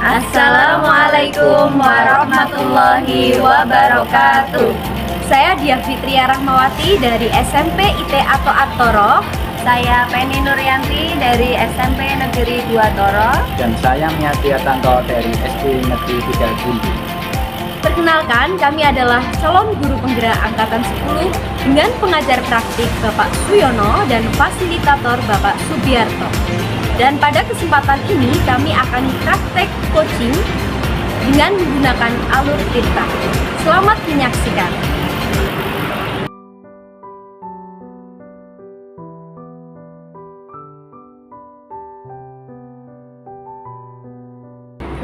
Assalamualaikum warahmatullahi wabarakatuh. Saya Diah Fitria Rahmawati dari SMP IT Atoat Toro. Saya Penny Nuryanti dari SMP Negeri 2 Toro. Dan saya Miati Tanto dari SD Negeri 3 Gundu. Perkenalkan, kami adalah calon guru penggerak angkatan 10 dengan pengajar praktik Bapak Suyono dan fasilitator Bapak Subiarto. Dan pada kesempatan ini kami akan praktek coaching dengan menggunakan alur tirta. Selamat menyaksikan.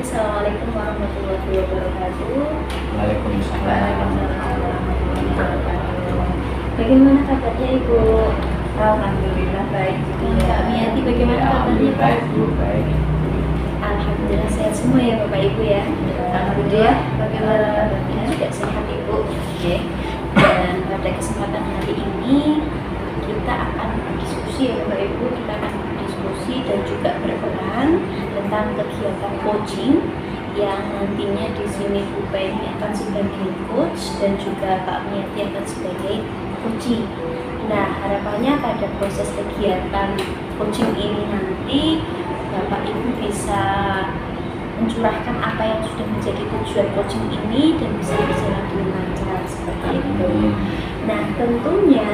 Assalamualaikum warahmatullahi wabarakatuh. Waalaikumsalam. Bagaimana kabarnya Ibu? Alhamdulillah baik. Kak Miati, bagaimana kabarnya Pak? Baik, Bu, baik. Alhamdulillah sehat semua ya Bapak Ibu ya. Alhamdulillah. Bagaimana kabarnya? Juga sehat Ibu. Oke. Dan pada kesempatan hari ini kita akan berdiskusi ya Bapak Ibu. Kita akan berdiskusi dan juga berperan tentang kegiatan coaching yang nantinya di sini Bu Penny akan sebagai coach dan juga Pak Miati akan sebagai coaching. Nah, harapannya pada proses kegiatan coaching ini nanti Bapak Ibu bisa mencurahkan apa yang sudah menjadi tujuan coaching ini dan bisa berjalan dengan lancar seperti itu. Nah, tentunya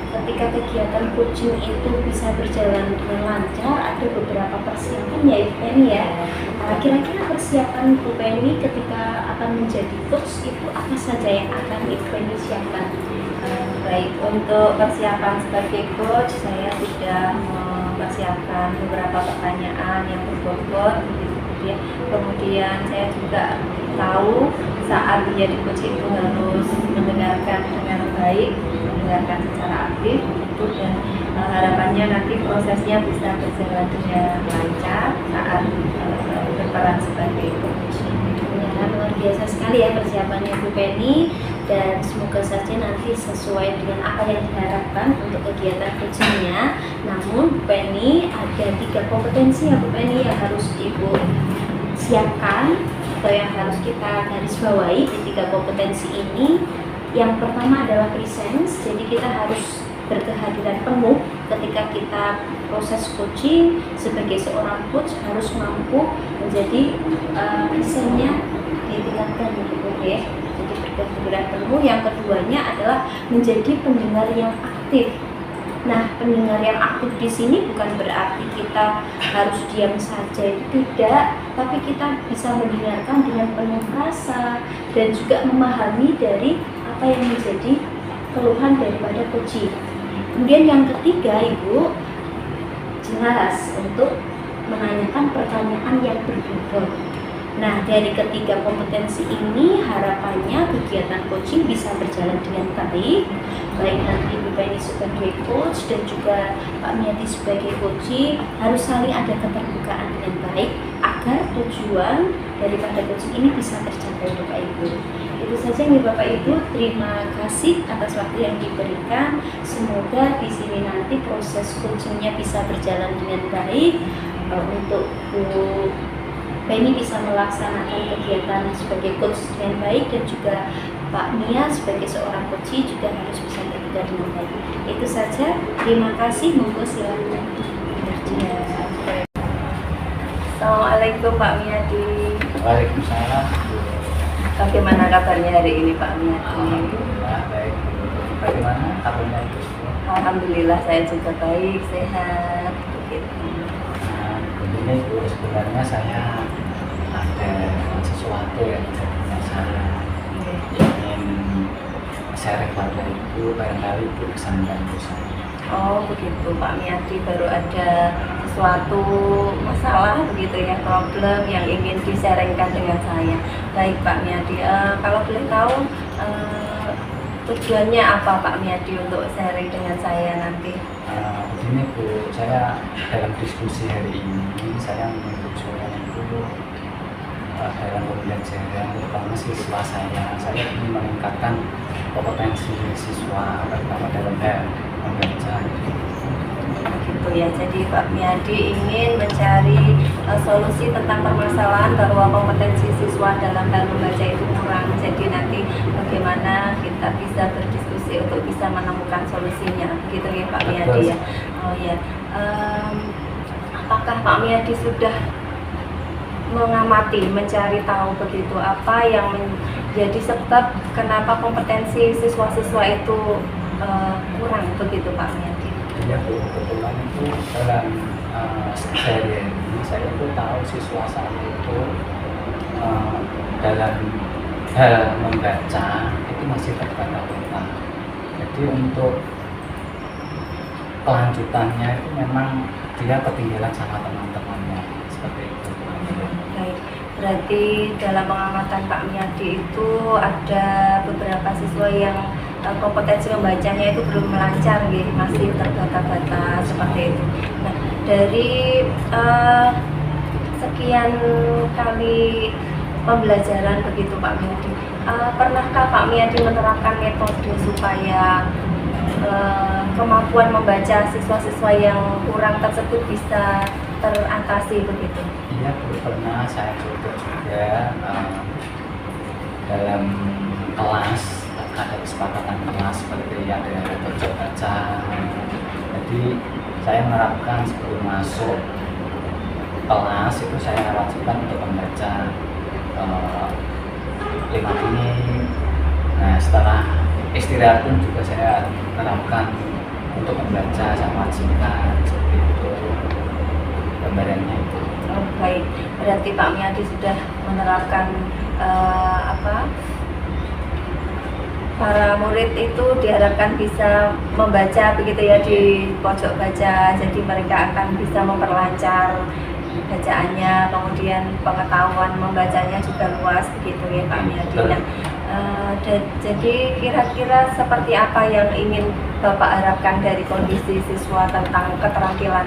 ketika kegiatan coaching itu bisa berjalan dengan lancar, ada beberapa persiapan ya Ibu Penny ya. Kira-kira persiapan Ibu Penny ketika akan menjadi coach itu apa saja yang akan Ibu Penny siapkan? Baik, untuk persiapan sebagai coach saya sudah mempersiapkan beberapa pertanyaan yang berbobot ya. Kemudian saya juga tahu saat menjadi coach itu harus mendengarkan dengan baik, mendengarkan secara aktif itu, dan harapannya nanti prosesnya bisa berjalan dengan lancar saat berperan sebagai coach. Ya, luar biasa sekali ya persiapannya Bu Penny, dan semoga saja nanti sesuai dengan apa yang diharapkan untuk kegiatan coachingnya. Namun Bu Penny ada 3 kompetensi ya Bu Penny yang harus Ibu siapkan atau yang harus kita garis bawahi di 3 kompetensi ini. Yang pertama adalah presence, jadi kita harus berkehadiran penuh ketika kita proses coaching. Sebagai seorang coach harus mampu menjadi presennya ditingkatkan gitu ya. Jadi berkehadiran penuh. Yang keduanya adalah menjadi pendengar yang aktif. Nah, pendengar yang aktif di sini bukan berarti kita harus diam saja, itu tidak, tapi kita bisa mendengarkan dengan penuh rasa dan juga memahami dari apa yang menjadi keluhan daripada coaching. Kemudian yang ketiga Ibu, jelas untuk menanyakan pertanyaan yang berbobot. Nah, dari ketiga kompetensi ini harapannya kegiatan coaching bisa berjalan dengan baik nanti Bu Penny sebagai coach dan juga Pak Miati sebagai coaching harus saling ada keterbukaan dengan baik agar tujuan daripada coaching ini bisa tercapai Bapak Ibu. Itu saja nih Bapak Ibu, terima kasih atas waktu yang diberikan. Semoga di sini nanti proses coachingnya bisa berjalan dengan baik, untuk Bu Penny bisa melaksanakan kegiatan sebagai coach dengan baik, dan juga Pak Mia sebagai seorang coach juga harus bisa bekerja dengan baik. Itu saja, terima kasih, monggo silakan. Assalamualaikum Pak Miati. Waalaikumsalam. Bagaimana kabarnya hari ini Pak Miati? Alhamdulillah baik. Bagaimana kabarnya Ibu? Alhamdulillah saya juga baik, sehat. Begitu. Nah, begini Ibu, sebenarnya saya ada sesuatu yang menjadikan saya ingin share kepada Ibu, barangkali Ibu bisa membantu saya. Oh begitu Pak Miati, baru ada sesuatu masalah begitu ya, problem yang ingin disaringkan dengan saya. Baik Pak Miati, kalau boleh tahu tujuannya apa Pak Miati untuk sharing dengan saya nanti? Begini Bu, saya dalam diskusi hari ini saya menyebut seorang Ibu dalam pembelajaran terutama siswa saya ingin meningkatkan kompetensi siswa terutama dalam hal membaca. Begitu ya. Jadi Pak Miadi ingin mencari solusi tentang permasalahan bahwa kompetensi siswa dalam hal membaca itu kurang. Jadi nanti bagaimana kita bisa berdiskusi untuk bisa menemukan solusinya. Begitu ya Pak Miadi ya. Oh ya. Apakah Pak Miadi sudah mengamati, mencari tahu begitu apa yang menjadi sebab kenapa kompetensi siswa-siswa itu kurang begitu Pak Miadi? Ya Bu, kebetulan itu dalam sehari ini saya itu tahu siswa saya itu dalam hal membaca itu masih terbata-bata. Jadi untuk kelanjutannya itu memang dia ketinggalan sama teman-temannya seperti itu. Baik, berarti dalam pengamatan Pak Miadi itu ada beberapa siswa yang kompetensi membacanya itu belum melancar, gitu, masih terbata-bata seperti itu. Nah, dari sekian kali pembelajaran begitu Pak Miadi, pernahkah Pak Miadi menerapkan metode supaya kemampuan membaca siswa-siswa yang kurang tersebut bisa teratasi begitu? Iya Bu, pernah saya coba juga dalam kelas ada kesepakatan kelas seperti ada pojok baca. Jadi saya menerapkan sebelum masuk kelas itu saya wajibkan untuk membaca 5 menit. Nah setelah istirahat pun juga saya terapkan untuk membaca, saya wajibkan seperti itu gambarannya itu. Oh, baik, berarti Pak Miadi sudah menerapkan para murid itu diharapkan bisa membaca begitu ya di pojok baca, jadi mereka akan bisa memperlancar bacaannya, kemudian pengetahuan membacanya juga luas begitu ya Pak Miadi. Nah, jadi kira-kira seperti apa yang ingin Bapak harapkan dari kondisi siswa tentang keterampilan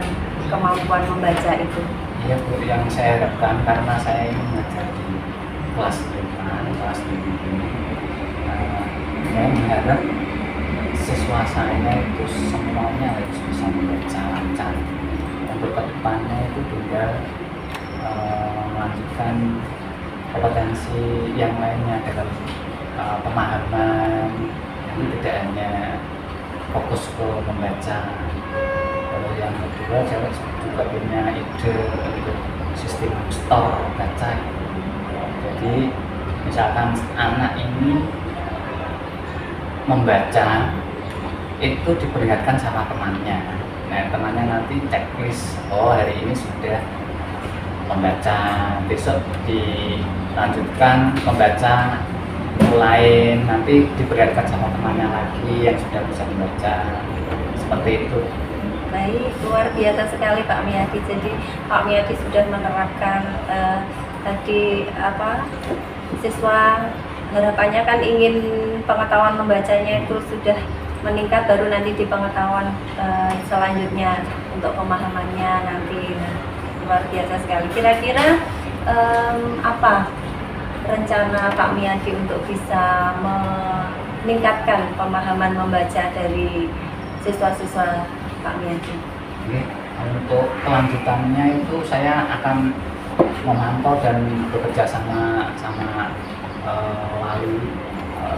kemampuan membaca itu? Iya Bu, yang saya harapkan karena saya ini mengajar di kelas 5, kelas 7 ini, saya mengharap siswa saya itu semuanya harus bisa membaca lancar. Untuk kedepannya itu tinggal melanjutkan kompetensi yang lainnya dalam pemahaman, jadi tidak hanya fokus ke membaca. Kalau yang kedua saya juga punya ide untuk sistem store baca. Jadi misalkan anak ini membaca itu diperlihatkan sama temannya. Nah temannya nanti checklist, oh hari ini sudah membaca, besok dilanjutkan membaca mulai, nanti diperlihatkan sama temannya lagi yang sudah bisa membaca, seperti itu. Baik, luar biasa sekali Pak Miadi. Jadi Pak Miadi sudah menerapkan tadi siswa harapannya kan ingin pengetahuan membacanya itu sudah meningkat, baru nanti di pengetahuan selanjutnya untuk pemahamannya nanti. Nah, luar biasa sekali. Kira-kira apa rencana Pak Miadi untuk bisa meningkatkan pemahaman membaca dari siswa-siswa Pak Miadi? Untuk kelanjutannya itu saya akan memantau dan bekerja sama wali,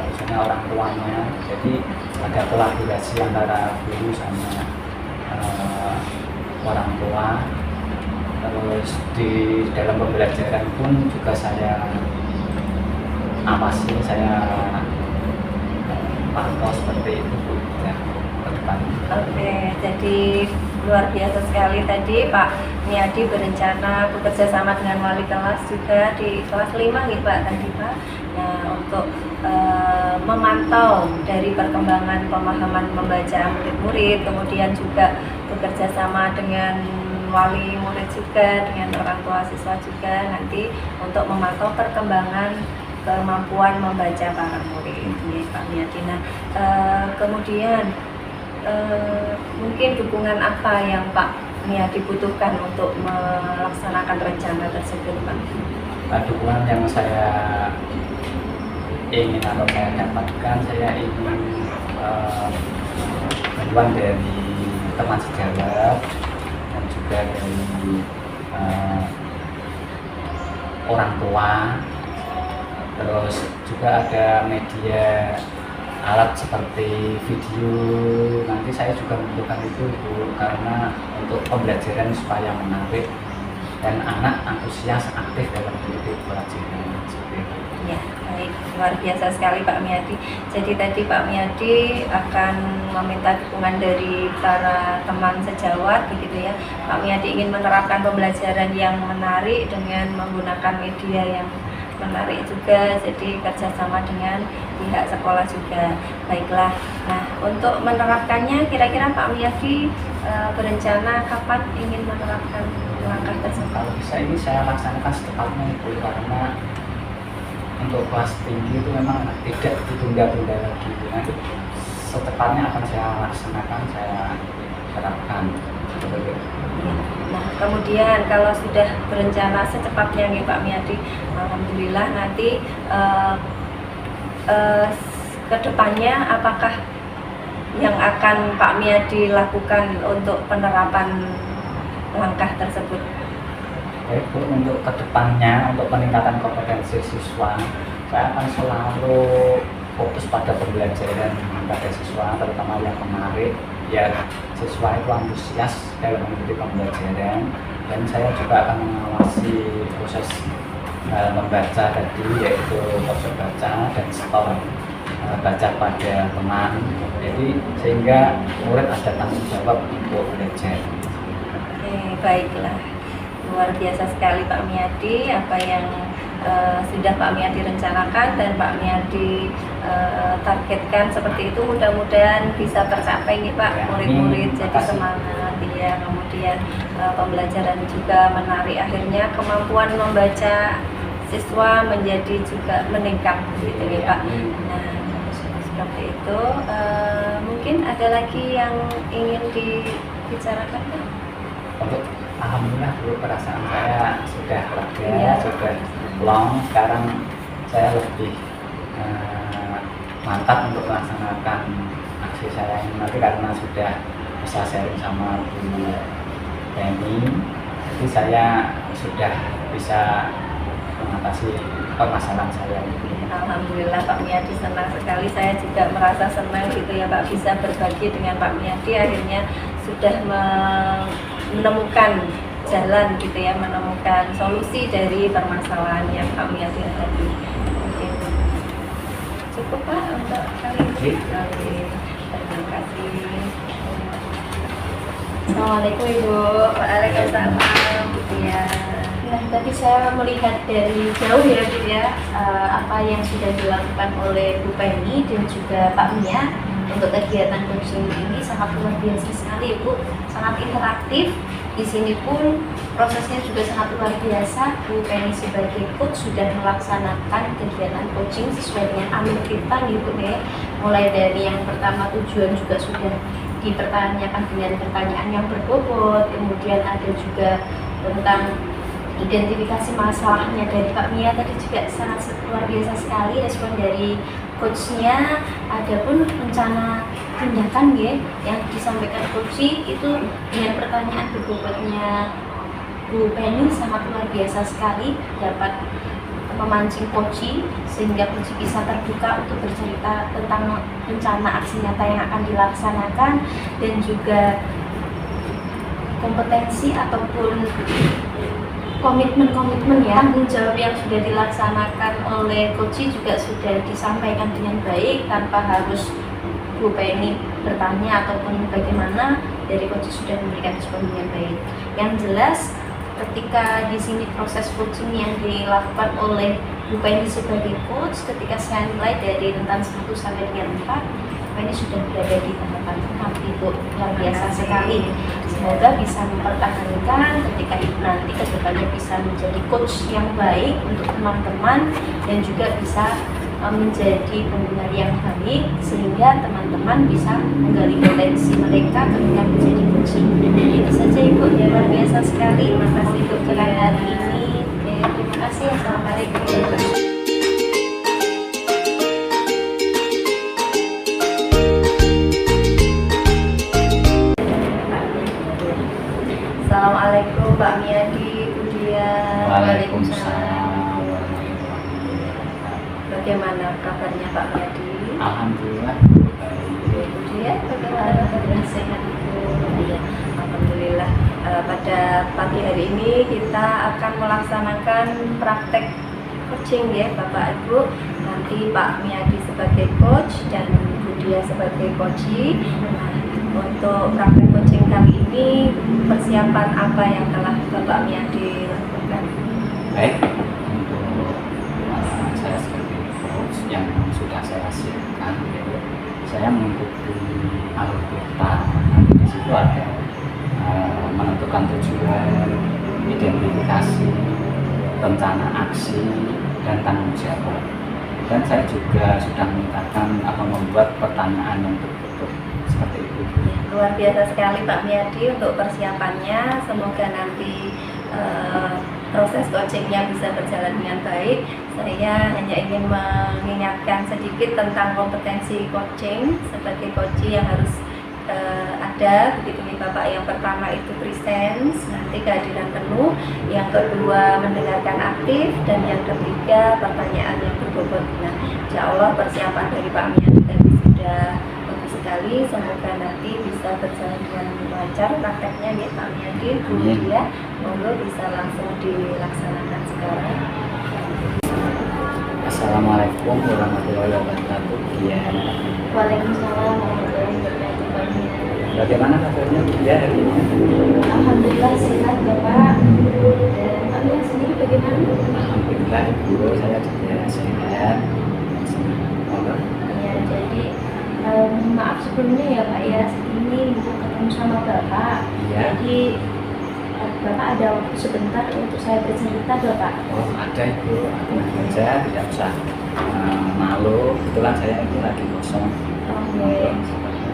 misalnya orang tuanya. Jadi ada kolaborasi antara guru sama orang tua. Terus di dalam pembelajaran pun juga saya awasi, saya pantau seperti itu Bu, ya, ke depan. Oke, jadi luar biasa sekali tadi Pak Miadi berencana bekerja sama dengan wali kelas juga di kelas 5 nih Pak tadi Pak. Nah, untuk memantau dari perkembangan pemahaman membaca murid-murid, kemudian juga bekerja sama dengan wali murid juga, dengan orang tua siswa juga nanti untuk memantau perkembangan kemampuan membaca para murid ini Pak Miadi. Nah, kemudian mungkin dukungan apa yang Pak Miadi butuhkan untuk melaksanakan rencana tersebut Pak? Dukungan yang saya ingin atau saya dapatkan, saya ingin bantuan dari teman sejawat dan juga dari orang tua, terus juga ada media alat seperti video. Nanti saya juga membutuhkan itu Bu, karena untuk pembelajaran supaya menarik dan anak antusias aktif dalam mengikuti pelajaran seperti itu. Ya, baik, luar biasa sekali Pak Miadi. Jadi tadi Pak Miadi akan meminta dukungan dari para teman sejawat begitu ya. Pak Miadi ingin menerapkan pembelajaran yang menarik dengan menggunakan media yang menarik juga, jadi kerjasama dengan pihak sekolah juga. Baiklah, nah untuk menerapkannya kira-kira Pak Miadi berencana kapan ingin menerapkan langkah tersebut? Kalau bisa ini saya laksanakan secepatnya Ibu, karena untuk kelas tinggi itu memang tidak ditunda-tunda lagi. Nanti secepatnya akan saya laksanakan, saya terapkan. Nah, kemudian kalau sudah berencana secepatnya nih Pak Miadi, alhamdulillah nanti kedepannya apakah yang akan Pak Miadi lakukan untuk penerapan langkah tersebut? Baik Bu, untuk kedepannya, untuk peningkatan kompetensi siswa, saya akan selalu fokus pada pembelajaran pada siswa, terutama yang menarik, biar siswa itu antusias dalam mengikuti pembelajaran. Dan saya juga akan mengawasi proses membaca tadi, yaitu proses baca dan setor baca pada teman. Jadi sehingga murid ada tanggung jawab untuk belajar. Oke, baiklah. Luar biasa sekali Pak Miadi apa yang sudah Pak Miadi rencanakan dan Pak Miadi targetkan seperti itu. Mudah-mudahan bisa tercapai nih Pak, Ya, murid-murid jadi makasih. semangat ya, kemudian pembelajaran juga menarik, akhirnya kemampuan membaca siswa menjadi juga meningkat gitu ya Pak. Nah, seperti itu. Mungkin ada lagi yang ingin dibicarakan Pak? Untuk alhamdulillah dulu perasaan saya sudah lega, Iya. sudah long. Sekarang saya lebih mantap untuk melaksanakan aksi saya ini nanti, karena sudah bisa sharing sama Bu Penny. Jadi saya sudah bisa mengatasi permasalahan saya ini. Alhamdulillah Pak Miadi, senang sekali. Saya juga merasa senang gitu ya Pak, bisa berbagi dengan Pak Miadi, akhirnya sudah menemukan jalan gitu ya, menemukan solusi dari permasalahan yang Pak Miadi hadapi. Oke. Cukup Pak untuk kali ini. Oke. Terima kasih. Assalamualaikum Ibu. Waalaikumsalam. Ya. Nah, tadi saya melihat dari jauh ya Bu ya, apa yang sudah dilakukan oleh Bu Penny dan juga Pak Mia untuk kegiatan coaching ini sangat luar biasa sekali Bu, sangat interaktif. Di sini pun prosesnya juga sangat luar biasa. Bu Penny sebagai coach sudah melaksanakan kegiatan coaching sesuai dengan alur kita nih Bu ya. Mulai dari yang pertama tujuan juga sudah dipertanyakan dengan pertanyaan yang berbobot, kemudian ada juga tentang identifikasi masalahnya dari Pak Mia tadi juga sangat luar biasa sekali respon dari coachnya. Adapun rencana tindakan ya yang disampaikan coach itu dengan pertanyaan berbobotnya Bu Penny sangat luar biasa sekali, dapat memancing coach sehingga coach bisa terbuka untuk bercerita tentang rencana aksi nyata yang akan dilaksanakan dan juga kompetensi ataupun komitmen ya, tanggung jawab yang sudah dilaksanakan oleh coach juga sudah disampaikan dengan baik tanpa harus Bu Penny bertanya ataupun bagaimana, dari coach sudah memberikan respon dengan baik. Yang jelas ketika di sini proses coaching yang dilakukan oleh Bu Penny sebagai coach, ketika saya nilai dari rentan 1 sampai dengan 4, ini sudah berada di tahapan 4 itu yang biasa sekali. Semoga bisa mempertahankan ketika nanti kedepannya bisa menjadi coach yang baik untuk teman-teman dan juga bisa menjadi pendengar yang baik sehingga teman-teman bisa menggali potensi mereka ketika menjadi coach. Itu saja Ibu, ya luar biasa sekali. Terima kasih untuk hari ini. Terima kasih. Assalamualaikum. Alhamdulillah baik. Kemudian bagaimana kabar sehat Ibu? Iya. Alhamdulillah. Pada pagi hari ini kita akan melaksanakan praktek coaching ya Bapak Ibu. Nanti Pak Miyadi sebagai coach dan Bu Dia sebagai coachee. Nah, untuk praktek coaching kali ini persiapan apa yang telah Bapak Miyadi lakukan? Baik, untuk saya sebagai coach yang sudah saya siapkan, yaitu saya mengikuti alur kita. Nanti di situ ada menentukan tujuan, identifikasi, rencana aksi, dan tanggung jawab. Dan saya juga sudah meningkatkan atau membuat pertanyaan yang tertutup seperti itu. Luar biasa sekali Pak Miyadi untuk persiapannya. Semoga nanti proses coachingnya bisa berjalan dengan baik. Saya hanya ingin mengingatkan sedikit tentang kompetensi coaching sebagai coachee yang harus ada begitu nih Bapak. Yang pertama itu presence, nanti kehadiran penuh. Yang kedua mendengarkan aktif, dan yang ketiga pertanyaan yang berbobot. Nah, insya Allah persiapan dari Pak Miyadi tadi sudah bagus sekali. Semoga nanti bisa berjalan dengan lancar prakteknya ya Pak Miyadi. Bu Dia, monggo bisa langsung dilaksanakan sekarang. Assalamualaikum warahmatullahi wabarakatuh. Ya. Waalaikumsalam warahmatullahi wabarakatuh. Bagaimana kabarnya dia hari ini? Alhamdulillah sehat Bapak. Dan Amir sendiri bagaimana? Alhamdulillah Ibu, saya juga sehat. Ya, jadi maaf sebelumnya ya Pak ya, ini bisa ketemu sama Bapak. Iya. Jadi Bapak ada waktu sebentar untuk saya bercerita Bapak. Oh ada Ibu, tenang saja, tidak usah malu. Kebetulan saya itu lagi kosong. Oke.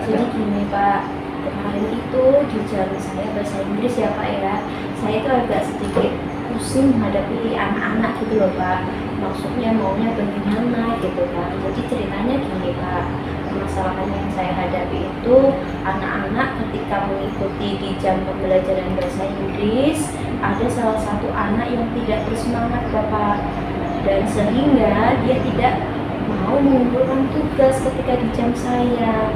Jadi gini Pak, kemarin itu di jalur saya bahasa Inggris ya Pak ya, saya itu agak sedikit pusing menghadapi anak-anak gitu loh Pak. Maksudnya maunya bagaimana gitu Pak. Jadi ceritanya gini Pak, permasalahan yang saya hadapi itu anak-anak ketika mengikuti di jam pembelajaran bahasa Inggris, ada salah satu anak yang tidak bersemangat Bapak, dan sehingga dia tidak mau mengumpulkan tugas ketika di jam saya.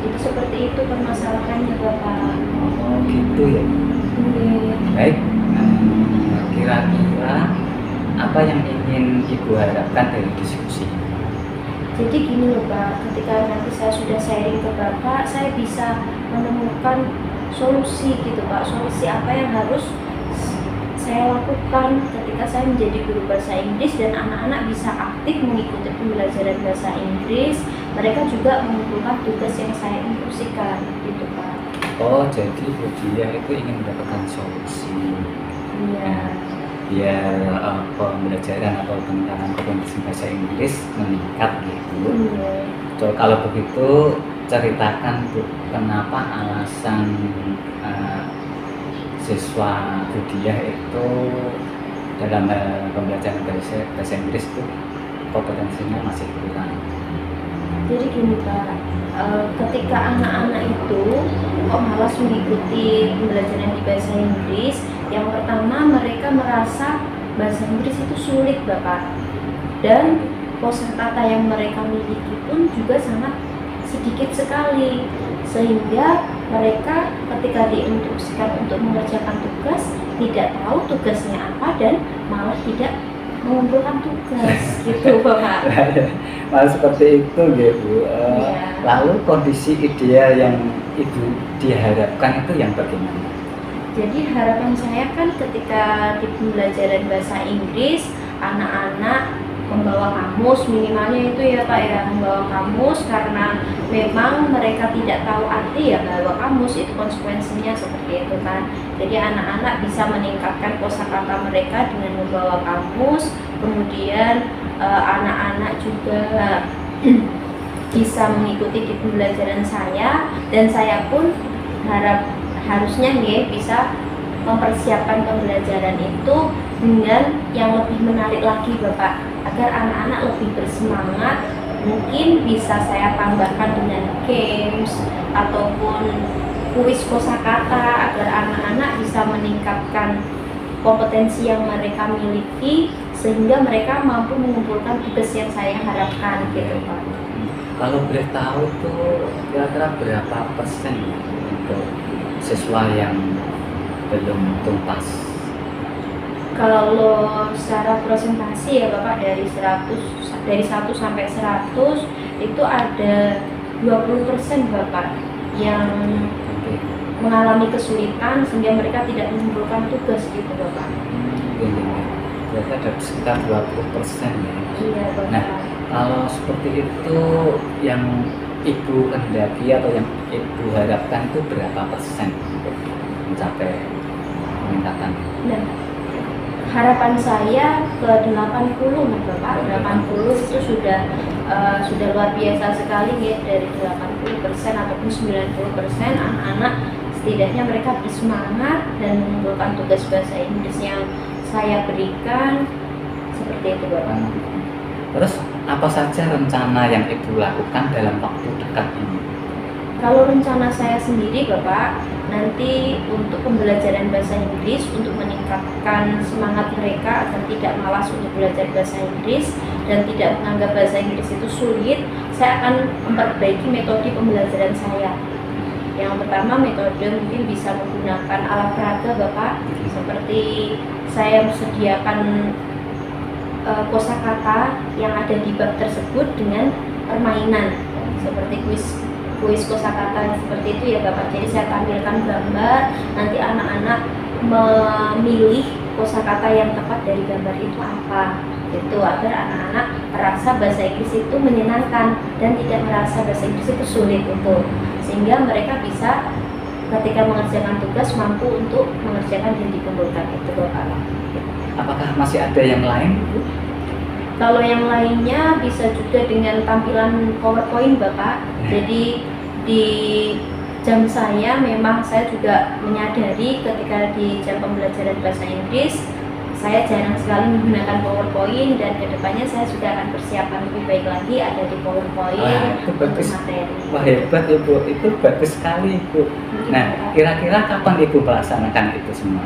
Jadi seperti itu permasalahannya Bapak. Oh gitu ya. Baik, kira-kira apa yang ingin Ibu harapkan dari diskusi? Jadi gini loh Pak, ketika nanti saya sudah sharing ke Bapak, saya bisa menemukan solusi gitu Pak. Solusi apa yang harus saya lakukan ketika saya menjadi guru bahasa Inggris dan anak-anak bisa aktif mengikuti pembelajaran bahasa Inggris. Mereka juga mengumpulkan tugas yang saya instruksikan gitu Pak. Oh jadi Bu Dia itu ingin mendapatkan solusi. Iya. Biar pembelajaran atau tentang kompetensi bahasa Inggris meningkat gitu. Iya. So, kalau begitu ceritakan Bu, kenapa alasan siswa Bu Dia itu dalam pembelajaran bahasa Inggris itu kompetensinya masih kurang. Jadi gini Pak, ketika anak-anak itu kok malas mengikuti pembelajaran di bahasa Inggris, yang pertama mereka merasa bahasa Inggris itu sulit Bapak, dan kosakata yang mereka miliki pun juga sangat sedikit sekali, sehingga mereka ketika diinstruksikan untuk mengerjakan tugas tidak tahu tugasnya apa dan malah tidak mengumpulkan tugas gitu Bapak. Malah seperti itu ya Bu. Iya. Lalu kondisi ideal yang Ibu diharapkan itu yang bagaimana? Jadi harapan saya kan ketika di pembelajaran bahasa Inggris, anak-anak membawa kamus, minimalnya itu ya Pak ya, membawa kamus, karena memang mereka tidak tahu arti ya bawa kamus, itu konsekuensinya seperti itu kan. Jadi anak-anak bisa meningkatkan kosakata mereka dengan membawa kamus. Kemudian anak-anak juga bisa mengikuti di pembelajaran saya, dan saya pun harusnya nih bisa mempersiapkan pembelajaran itu dengan yang lebih menarik lagi Bapak, agar anak-anak lebih bersemangat. Mungkin bisa saya tambahkan dengan games ataupun kuis kosakata agar anak-anak bisa meningkatkan kompetensi yang mereka miliki, sehingga mereka mampu mengumpulkan tugas yang saya harapkan gitu Pak. Kalau boleh tahu tuh kira-kira berapa persen ya untuk siswa yang belum tuntas? Kalau secara presentasi ya Bapak, dari 1 sampai 100 itu ada 20% Bapak yang Oke. mengalami kesulitan sehingga mereka tidak mengumpulkan tugas gitu Bapak. Ini berarti ada sekitar 20% ya. Iya Bapak. Nah, kalau seperti itu yang Ibu kendaki atau yang Ibu harapkan itu berapa persen untuk mencapai peningkatan? Nah, harapan saya ke 80 nih Bapak. 80 itu sudah luar biasa sekali ya, dari 80% ataupun 90% anak-anak setidaknya mereka bersemangat dan mengumpulkan tugas bahasa Inggris yang saya berikan seperti itu Bapak. Terus apa saja rencana yang Ibu lakukan dalam waktu dekat ini? Kalau rencana saya sendiri Bapak, nanti untuk pembelajaran bahasa Inggris untuk meningkatkan semangat mereka agar tidak malas untuk belajar bahasa Inggris dan tidak menganggap bahasa Inggris itu sulit, saya akan memperbaiki metode pembelajaran saya. Yang pertama, metode mungkin bisa menggunakan alat peraga Bapak, seperti saya sediakan kosakata yang ada di bab tersebut dengan permainan seperti kuis kosakata seperti itu ya Bapak. Jadi saya tampilkan gambar, nanti anak-anak memilih kosakata yang tepat dari gambar itu apa, itu agar anak-anak merasa bahasa Inggris itu menyenangkan dan tidak merasa bahasa Inggris itu sulit untuk, sehingga mereka bisa ketika mengerjakan tugas mampu untuk mengerjakan dan dikumpulkan itu Bapak. Apakah masih ada yang lain, Bu? Kalau yang lainnya bisa juga dengan tampilan PowerPoint Bapak. Jadi di jam saya memang saya juga menyadari ketika di jam pembelajaran bahasa Inggris saya jarang sekali menggunakan PowerPoint, dan kedepannya saya juga akan persiapan lebih baik lagi ada di PowerPoint Itu bagus. untuk materi. Wah, hebat ya Bu, itu bagus sekali Bu. Nah, kira-kira kapan Ibu melaksanakan itu semua?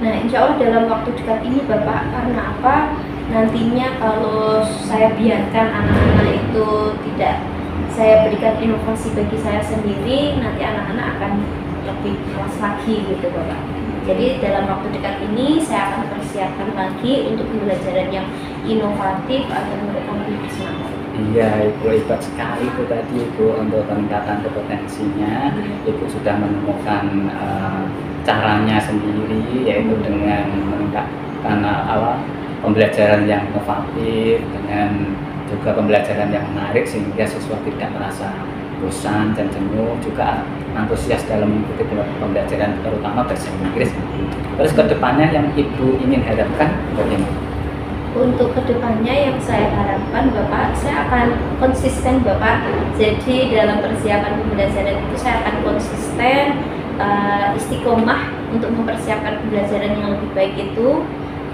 Nah, insya Allah dalam waktu dekat ini Bapak. Karena apa? Nantinya kalau saya biarkan anak-anak itu tidak saya berikan inovasi bagi saya sendiri, nanti anak-anak akan lebih malas lagi gitu Bapak. Jadi dalam waktu dekat ini saya akan persiapkan lagi untuk pembelajaran yang inovatif agar mereka lebih bersemangat. Iya, Ibu hebat sekali itu tadi Ibu, untuk peningkatan kompetensinya. Ibu sudah menemukan caranya sendiri, yaitu dengan meningkatkan pembelajaran yang inovatif dengan juga pembelajaran yang menarik sehingga siswa tidak merasa bosan dan jenuh, juga antusias dalam mengikuti pembelajaran terutama bahasa Inggris. Terus kedepannya yang Ibu ingin harapkan bagaimana? Untuk kedepannya yang saya harapkan Bapak, saya akan konsisten Bapak. Jadi dalam persiapan pembelajaran itu saya akan konsisten, istiqomah untuk mempersiapkan pembelajaran yang lebih baik itu.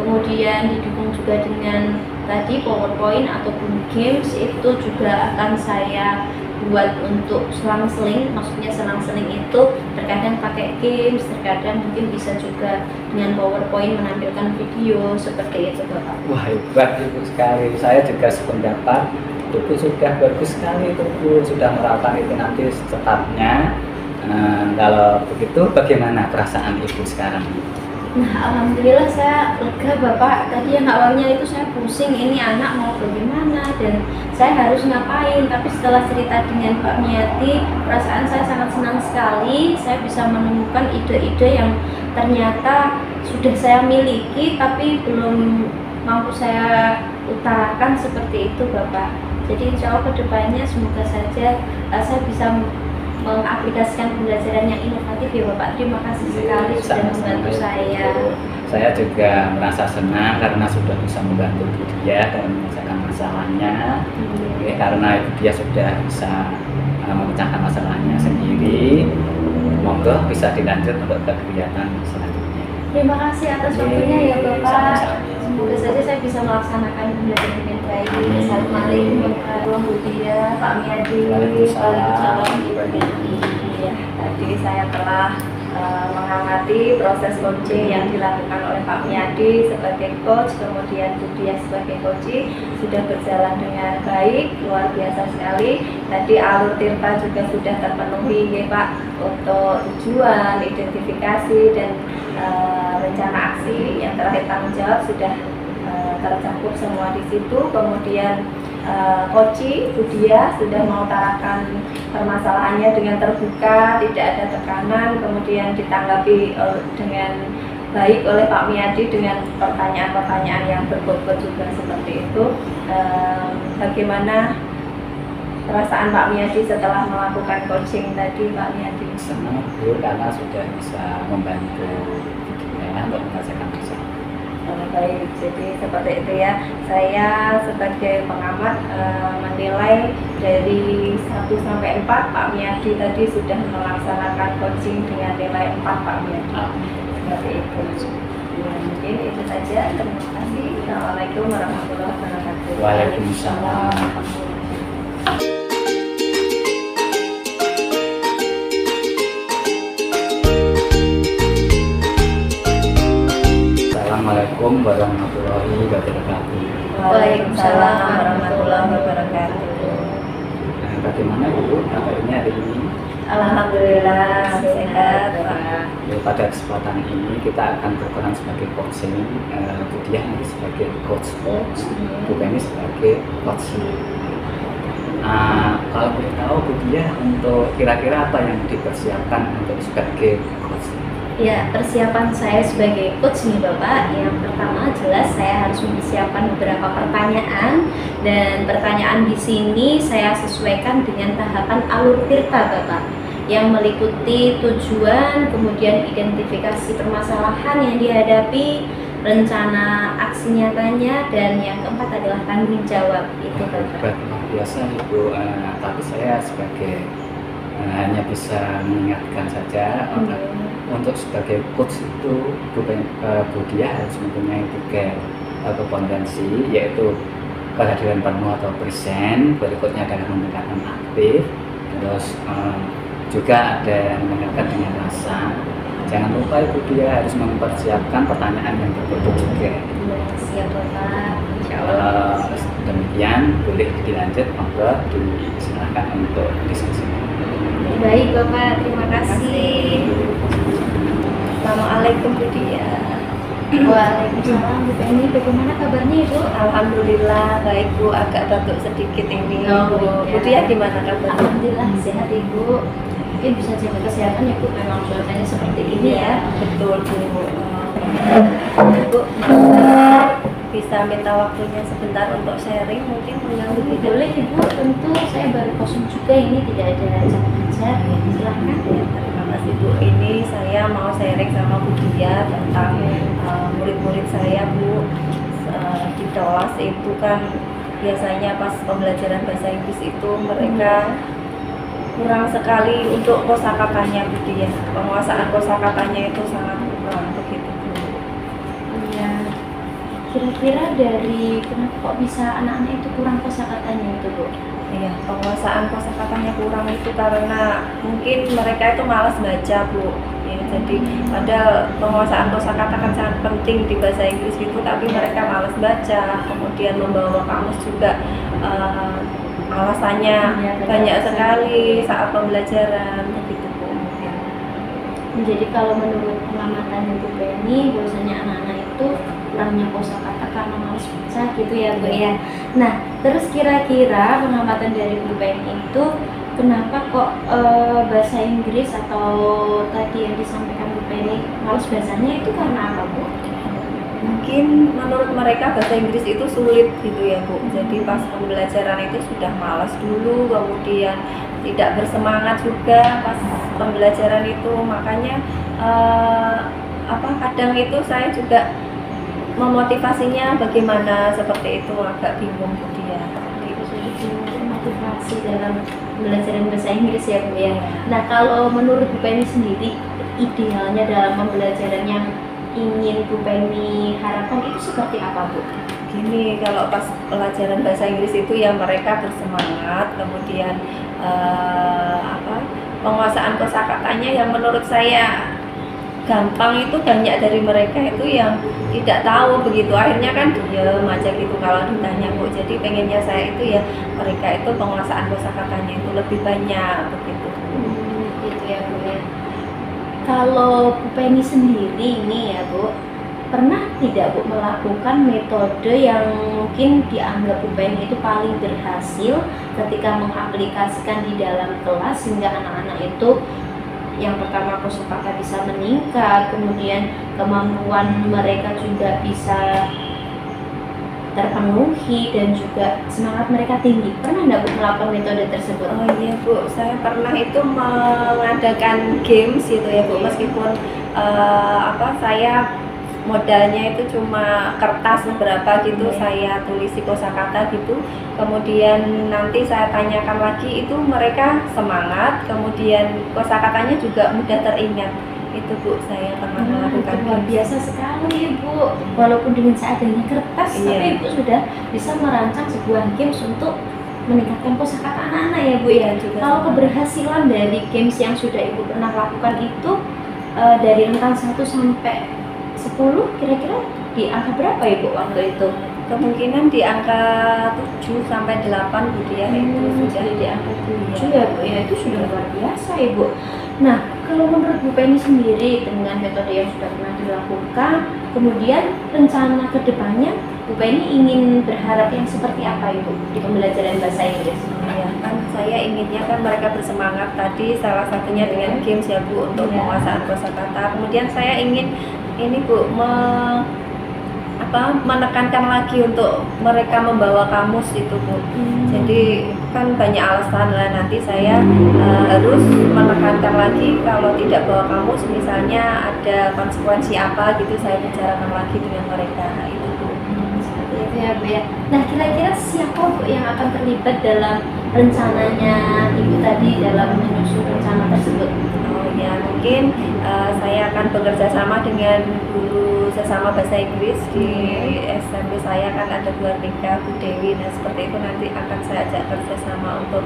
Kemudian didukung juga dengan tadi PowerPoint ataupun games, itu juga akan saya buat untuk selang-seling. Maksudnya selang-seling itu terkadang pakai games, terkadang mungkin bisa juga dengan PowerPoint menampilkan video seperti itu Bapak. Wah, hebat Ibu sekali. Saya juga sependapat. Ibu sudah bagus sekali itu Bu, sudah melakukan itu nanti secepatnya. Kalau begitu bagaimana perasaan Ibu sekarang? Nah, alhamdulillah saya lega Bapak. Tadi yang awalnya itu saya pusing, ini anak mau bagaimana dan saya harus ngapain. Tapi setelah cerita dengan Pak Miati, perasaan saya sangat senang sekali. Saya bisa menemukan ide-ide yang ternyata sudah saya miliki tapi belum mampu saya utarakan seperti itu Bapak. Jadi insya Allah kedepannya semoga saja saya bisa mengaplikasikan pembelajaran yang inovatif ya Bapak. Terima kasih sekali sudah membantu saya. Saya juga merasa senang karena sudah bisa membantu Bu Dia dalam menyelesaikan masalahnya. Karena Ibu Dia sudah bisa memecahkan masalahnya sendiri. Monggo bisa dilanjut untuk kegiatan selanjutnya. Terima kasih atas waktunya ya Bapak. Sama-sama. Semoga saja saya bisa melaksanakan pembelajaran dengan baik. Assalamualaikum warahmatullahi wabarakatuh. Pak Miadi. Waalaikumsalam. Waalaikumsalam. Ya, tadi saya telah mengamati proses coaching yang dilakukan oleh Pak Miyadi sebagai coach, kemudian Budia sebagai coach sudah berjalan dengan baik, luar biasa sekali. Tadi alur tirta juga sudah terpenuhi ya Pak, untuk tujuan, identifikasi dan rencana aksi yang terakhir tanggung jawab sudah tercakup semua di situ. Kemudian Koci Budia sudah mengutarakan permasalahannya dengan terbuka, tidak ada tekanan, kemudian ditanggapi dengan baik oleh Pak Miyadi dengan pertanyaan-pertanyaan yang berbobot juga seperti itu. Bagaimana perasaan Pak Miyadi setelah melakukan coaching tadi, Pak Miyadi? Senang Bu, karena sudah bisa membantu Budia untuk menyelesaikan masalah. Baik, jadi seperti itu ya. Saya sebagai pengamat menilai dari 1 sampai 4 Pak Miyadi tadi sudah melaksanakan coaching dengan nilai 4 Pak Miyadi. Seperti itu. Ya, mungkin itu saja. Terima kasih. Assalamualaikum warahmatullahi wabarakatuh. Waalaikumsalam. Assalamualaikum warahmatullahi wabarakatuh. Waalaikumsalam warahmatullahi wabarakatuh. Bagaimana Ibu kabarnya hari ini? Alhamdulillah sehat Pak. Pada kesempatan ini kita akan berperan sebagai coaching, Budia nanti sebagai coach, Bu Penny sebagai coach. Kalau boleh tahu Budia untuk kira-kira apa yang dipersiapkan untuk sebagai coach? Ya, persiapan saya sebagai coach nih Bapak, yang pertama jelas saya harus mempersiapkan beberapa pertanyaan, dan pertanyaan di sini saya sesuaikan dengan tahapan alur tirta Bapak, yang meliputi tujuan, kemudian identifikasi permasalahan yang dihadapi, rencana aksi nyatanya, dan yang keempat adalah tanggung jawab. Itu Bapak. Luar biasa Ibu, tapi saya sebagai hanya bisa mengingatkan saja. Untuk sebagai coach itu Budia harus mempunyai 3 kompetensi, yaitu kehadiran penuh atau present, berikutnya adalah mendengarkan aktif, terus juga ada yang mendengarkan dengan rasa. Jangan lupa Budia harus mempersiapkan pertanyaan yang berbobot juga. Siap Bapak. Demikian, boleh dilanjut, monggo disilahkan untuk diskusi. Baik Bapak, terima kasih. Assalamualaikum Budia. Waalaikumsalam Bu Penny, bagaimana kabarnya Ibu? Alhamdulillah baik Bu, agak batuk sedikit ini. Oh, Budia gimana kabarnya? Alhamdulillah sehat Ibu. Mungkin bisa jaga kesehatan ya Bu, memang cuacanya seperti ini ya. Betul Bu. Ibu bisa minta waktunya sebentar untuk sharing, mungkin mengganggu tidak? Boleh Ibu, tentu saya baru kosong juga ini, tidak ada acara ya, silahkan. Terima kasih Bu. Ini saya mau sharing sama Budia tentang murid-murid saya Bu. Di kelas itu kan biasanya pas pembelajaran bahasa Inggris itu mereka kurang sekali untuk kosakatanya Budia. Penguasaan kosakatanya itu sangat kurang begitu Bu. Iya. Kira-kira dari kenapa kok bisa anak-anak itu kurang kosakatanya itu Bu? Iya, penguasaan kosakatanya kurang itu karena mungkin mereka itu malas baca Bu. Ya, jadi padahal penguasaan kosakata kan sangat penting di bahasa Inggris itu, tapi mereka malas baca. Kemudian membawa kamus juga alasannya banyak sekali saat pembelajaran begitu Bu. Jadi kalau menurut pengamatan Bu Penny, biasanya anak-anak itu kurangnya kosakata karena malas baca gitu ya Bu ya. Nah, terus kira-kira pengamatan dari Bu Penny itu kenapa kok bahasa Inggris atau tadi yang disampaikan Bu Penny malas bacanya itu karena apa Bu? Mungkin menurut mereka bahasa Inggris itu sulit gitu ya Bu. Jadi pas pembelajaran itu sudah malas dulu, kemudian tidak bersemangat juga pas pembelajaran itu. Makanya kadang itu saya juga memotivasinya bagaimana seperti itu, agak bingung gitu ya. Motivasi dalam pembelajaran bahasa Inggris ya Bu ya. Nah, kalau menurut Bu Penny sendiri, idealnya dalam pembelajaran yang ingin Bu Penny harapkan itu seperti apa Bu? Gini, kalau pas pelajaran bahasa Inggris itu ya mereka bersemangat, kemudian penguasaan kosakatanya yang menurut saya gampang itu banyak dari mereka itu yang tidak tahu begitu, akhirnya kan diem aja gitu kalau ditanya Bu. Jadi pengennya saya itu ya mereka itu penguasaan kosakatanya itu lebih banyak begitu. Gitu ya Bu ya. Kalau Bu Penny sendiri ini ya Bu, pernah tidak Bu melakukan metode yang mungkin dianggap Bu Penny itu paling berhasil ketika mengaplikasikan di dalam kelas sehingga anak-anak itu yang pertama kosakata bisa meningkat, kemudian kemampuan mereka juga bisa terpenuhi dan juga semangat mereka tinggi. Pernah nggak Bu melakukan metode tersebut? Oh iya Bu, saya pernah itu mengadakan games gitu ya Bu, meskipun saya modalnya itu cuma kertas beberapa gitu, saya tulisi kosakata gitu, kemudian nanti saya tanyakan lagi itu mereka semangat, kemudian kosakatanya juga mudah teringat. Itu Bu, saya pernah melakukan luar biasa sekali Bu, walaupun dengan seadanya kertas tapi Ibu sudah bisa merancang sebuah games untuk meningkatkan kosakata anak-anak ya Bu ya. Kalau keberhasilan dari games yang sudah Ibu pernah lakukan itu dari rentang 1 sampai 10 kira-kira di angka berapa Ibu waktu itu? Kemungkinan di angka 7 sampai 8 gitu ya, itu sudah di angka 7 ya Bu ya, itu sudah luar biasa Ibu. Nah, kalau menurut Bu Penny sendiri dengan metode yang sudah pernah dilakukan, kemudian rencana kedepannya Bu Penny ingin berharap yang seperti apa Ibu di pembelajaran bahasa Inggris? Ya kan saya inginnya kan mereka bersemangat tadi, salah satunya dengan games ya Bu untuk penguasaan kosakata. Kemudian saya ingin ini Bu menekankan lagi untuk mereka membawa kamus itu Bu. Jadi kan banyak alasan lah, nanti saya harus menekankan lagi kalau tidak bawa kamus misalnya ada konsekuensi apa gitu, saya bicarakan lagi dengan mereka itu Bu. Seperti itu ya Bu ya. Nah, kira-kira siapa Bu yang akan terlibat dalam rencananya Ibu tadi dalam menyusun rencana tersebut? Oh ya, mungkin saya akan bekerja sama dengan guru sesama bahasa Inggris di SMP saya, kan ada Bu Artika, Bu Dewi. Nah seperti itu nanti akan saya ajak kerja sama untuk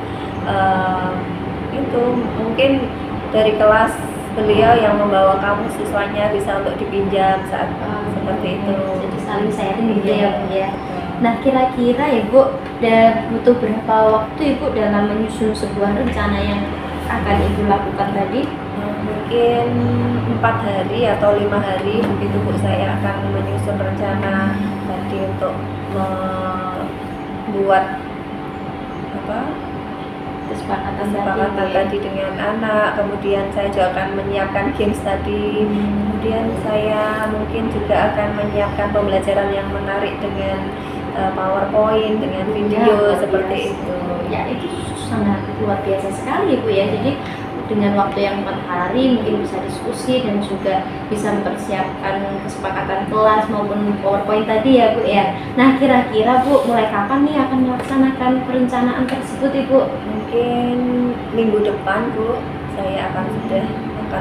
itu mungkin dari kelas beliau yang membawa kamus, siswanya bisa untuk dipinjam saat seperti itu. Jadi saling sharing gitu ya Bu ya. Nah, kira-kira Ibu butuh berapa waktu Ibu dalam menyusun sebuah rencana yang akan Ibu lakukan tadi? Mungkin 4 hari atau 5 hari begitu Bu, saya akan menyusun rencana tadi untuk membuat kesepakatan tadi dengan anak. Kemudian saya juga akan menyiapkan games tadi. Kemudian saya mungkin juga akan menyiapkan pembelajaran yang menarik dengan PowerPoint, dengan video seperti itu. Ya, itu sangat luar biasa sekali Bu ya. Jadi dengan waktu yang 4 hari mungkin bisa diskusi dan juga bisa mempersiapkan kesepakatan kelas maupun PowerPoint tadi ya Bu ya. Nah, kira-kira Bu mulai kapan nih akan melaksanakan perencanaan tersebut Ibu? Mungkin minggu depan Bu, saya akan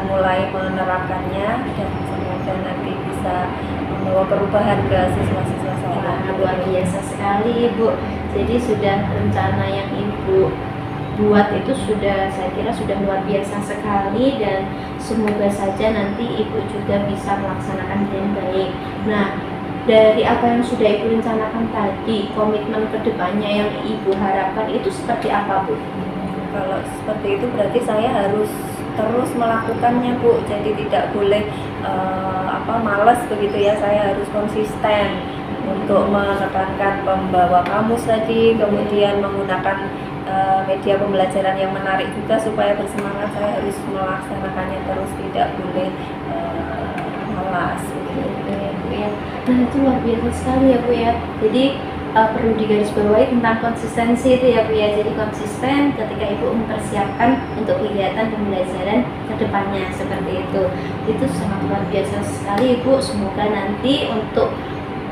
mulai menerapkannya dan semoga nanti bisa membawa perubahan ke siswa-siswa saya. Luar biasa sekali Ibu. Jadi sudah rencana yang Ibu buat itu saya kira sudah luar biasa sekali, dan semoga saja nanti Ibu juga bisa melaksanakan dengan baik. Nah, dari apa yang sudah Ibu rencanakan tadi, komitmen kedepannya yang Ibu harapkan itu seperti apa Bu? Kalau seperti itu berarti saya harus terus melakukannya Bu, jadi tidak boleh malas begitu ya, saya harus konsisten untuk menekankan pembawa kamus tadi, kemudian menggunakan media pembelajaran yang menarik juga supaya bersemangat. Saya harus melaksanakannya terus, tidak boleh malas gitu ya Bu ya. Nah, itu luar biasa sekali ya Bu ya. Jadi perlu digarisbawahi tentang konsistensi itu ya Bu ya. Jadi konsisten ketika Ibu mempersiapkan untuk kegiatan pembelajaran ke depannya seperti itu. Itu sangat luar biasa sekali Ibu. Semoga nanti untuk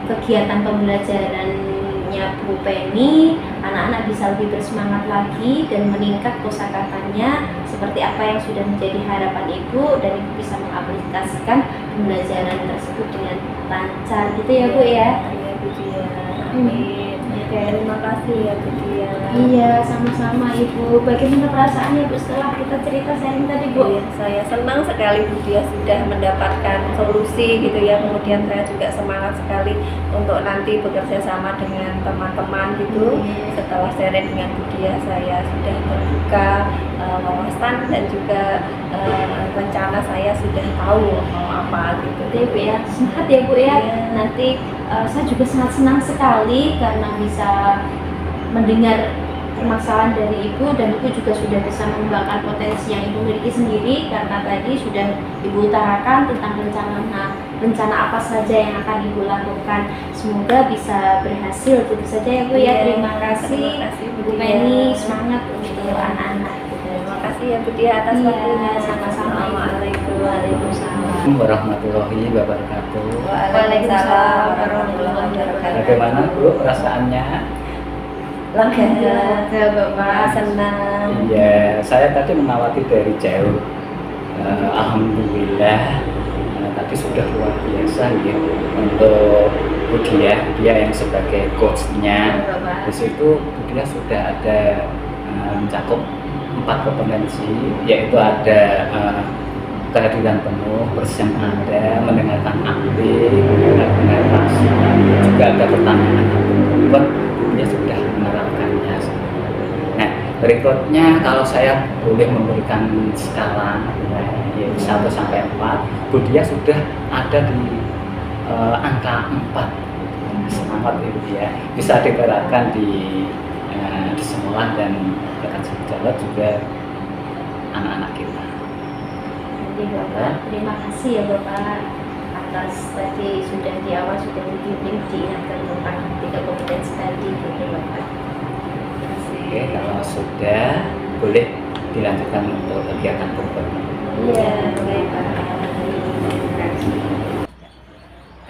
kegiatan pembelajarannya Bu Penny, anak-anak bisa lebih bersemangat lagi dan meningkat kosakatanya seperti apa yang sudah menjadi harapan Ibu, dan Ibu bisa mengaplikasikan pembelajaran tersebut dengan lancar gitu ya Bu ya. Iya Bu ya. Amin. Terima kasih ya Bu Dia. Iya, sama-sama Ibu. Bagaimana perasaannya Bu setelah kita cerita sharing tadi Bu? Iya, saya senang sekali Bu Dia sudah mendapatkan solusi gitu ya. Kemudian saya juga semangat sekali untuk nanti bekerja sama dengan teman-teman gitu. Setelah sharing dengan Bu Dia, saya sudah terbuka wawasan dan juga rencana saya sudah tahu mau apa gitu. Oke Bu ya, semangat ya Bu ya. Iya. Nanti saya juga sangat senang sekali karena bisa mendengar permasalahan dari Ibu, dan Ibu juga sudah bisa mengembangkan potensi yang Ibu miliki sendiri, karena tadi sudah Ibu utarakan tentang rencana apa saja yang akan Ibu lakukan. Semoga bisa berhasil. Tentu saja ya Bu ya. Iya, Terima kasih Bu Bu Dia. Penny, semangat untuk anak-anak. Terima kasih ya Bu Dia atas Iya, waktunya. sama-sama. Assalamualaikum. Waalaikumsalam. Warahmatullahi wabarakatuh. Waalaikumsalam warahmatullahi wabarakatuh. Bagaimana Bu perasaannya? Lega, Lega, Bapak. senang. Iya, saya tadi mengawati dari jauh. Alhamdulillah, tadi sudah luar biasa ya untuk Bu Dia yang sebagai coachnya. Di situ Bu Dia sudah ada mencakup 4 kompetensi, yaitu ada kehadiran penuh, present ada, mendengarkan aktif, mendengar rasa, juga ada pertanyaan atau dia sudah menerapkannya. Nah, berikutnya kalau saya boleh memberikan skala yaitu 1 sampai 4, Bu Dia sudah ada di angka 4. Semangat Ibu Dia, bisa diterapkan di sekolah dan rekan sejawat juga anak-anak kita. Oke Bapak, terima kasih ya Bapak atas tadi sudah di awal sudah dibimbing diingatkan tentang 3 kompetensi tadi gitu Bapak. Oke, kalau sudah boleh dilanjutkan untuk kegiatan berikutnya. Iya, baik Bapak. Terima kasih.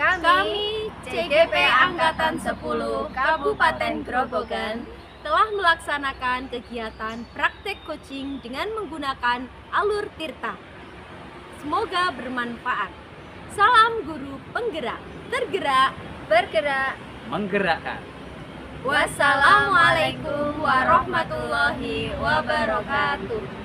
Kami, CGP Angkatan 10 Kabupaten Grobogan, telah melaksanakan kegiatan praktek coaching dengan menggunakan alur Tirta. Semoga bermanfaat. Salam guru penggerak, tergerak, bergerak, Menggerakkan. Wassalamualaikum warahmatullahi wabarakatuh.